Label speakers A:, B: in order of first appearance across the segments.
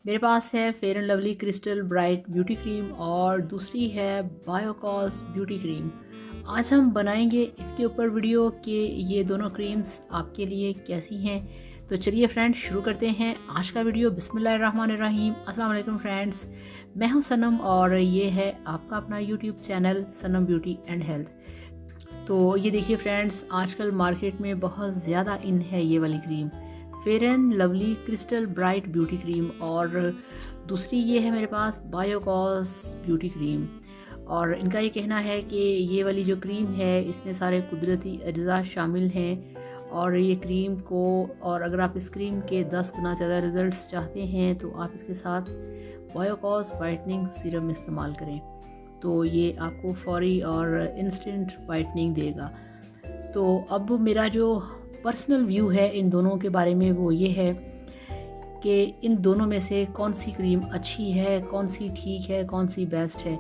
A: मेरे पास है fair and lovely crystal bright beauty cream और दूसरी है बायोकॉस ब्यूटी क्रीम। आज हम बनाएंगे इसके ऊपर वीडियो कि ये दोनों क्रीम्स आपके लिए कैसी हैं। तो चलिए फ्रेंड्स शुरू करते हैं आज का वीडियो। बिस्मिल्लाहिर्रहमानिर्रहीम। अस्सलाम वालेकुम फ्रेंड्स, मैं हूं सनम और ये है आपका अपना YouTube channel Sanam beauty and health. तो ये देखिए फ्रेंड्स, आजकल मार्केट में बहुत ज़्यादा इन है ये वाली cream, fair and lovely crystal bright beauty cream, और दूसरी ये है मेरे पास बायोकॉस ब्यूटी क्रीम। और इनका ये कहना है कि ये वाली जो क्रीम है इसमें सारे कुदरती अज्जा शामिल हैं और ये क्रीम को, और अगर आप इस क्रीम के 10 गुना ज़्यादा रिज़ल्ट्स चाहते हैं तो आप इसके साथ बायोकॉस वाइटनिंग सीरम इस्तेमाल करें, तो ये आपको फौरी और इंस्टेंट वाइटनिंग देगा। तो अब मेरा जो पर्सनल व्यू है इन दोनों के बारे में वो ये है कि इन दोनों में से कौन सी क्रीम अच्छी है, कौन सी ठीक है, कौन सी बेस्ट है।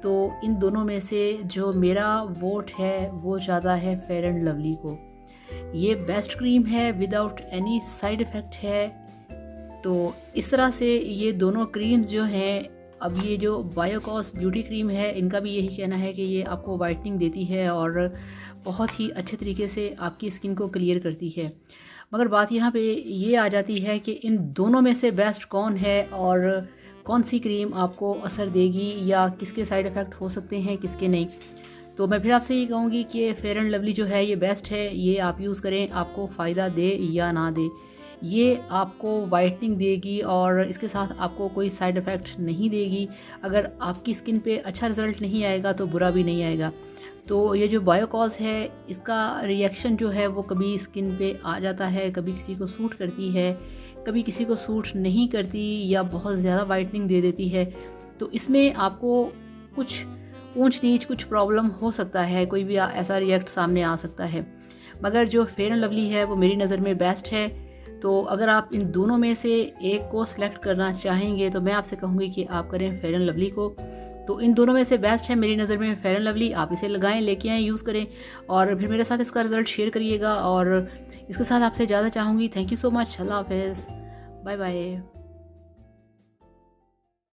A: तो इन दोनों में से जो मेरा वोट है वो ज़्यादा है फेयर एंड लवली को। ये बेस्ट क्रीम है, विदाउट एनी साइड इफ़ेक्ट है। तो इस तरह से ये दोनों क्रीम्स जो हैं, अब ये जो बायोकॉस ब्यूटी क्रीम है इनका भी यही कहना है कि ये आपको वाइटनिंग देती है और बहुत ही अच्छे तरीके से आपकी स्किन को क्लियर करती है। मगर बात यहाँ पे ये आ जाती है कि इन दोनों में से बेस्ट कौन है और कौन सी क्रीम आपको असर देगी या किसके साइड इफ़ेक्ट हो सकते हैं, किसके नहीं। तो मैं फिर आपसे ये कहूँगी कि फेयर एंड लवली जो है ये बेस्ट है, ये आप यूज़ करें, आपको फ़ायदा दे या ना दे। ये आपको वाइटनिंग देगी और इसके साथ आपको कोई साइड इफ़ेक्ट नहीं देगी। अगर आपकी स्किन पे अच्छा रिज़ल्ट नहीं आएगा तो बुरा भी नहीं आएगा। तो ये जो बायोकॉस है इसका रिएक्शन जो है वो कभी स्किन पे आ जाता है, कभी किसी को सूट करती है, कभी किसी को सूट नहीं करती या बहुत ज़्यादा वाइटनिंग दे देती है। तो इसमें आपको कुछ ऊंच नीच, कुछ प्रॉब्लम हो सकता है, कोई भी ऐसा रिएक्ट सामने आ सकता है। मगर जो फेयर एंड लवली है वो मेरी नज़र में बेस्ट है। तो अगर आप इन दोनों में से एक को सिलेक्ट करना चाहेंगे तो मैं आपसे कहूँगी कि आप करें फेयर एंड लवली को। तो इन दोनों में से बेस्ट है मेरी नज़र में फेयर एंड लवली। आप इसे लगाएं, लेके आएँ, यूज़ करें और फिर मेरे साथ इसका रिज़ल्ट शेयर करिएगा। और इसके साथ आपसे ज़्यादा चाहूँगी। Thank you so much. अल्लाह हाफ़िज़, बाय बाय।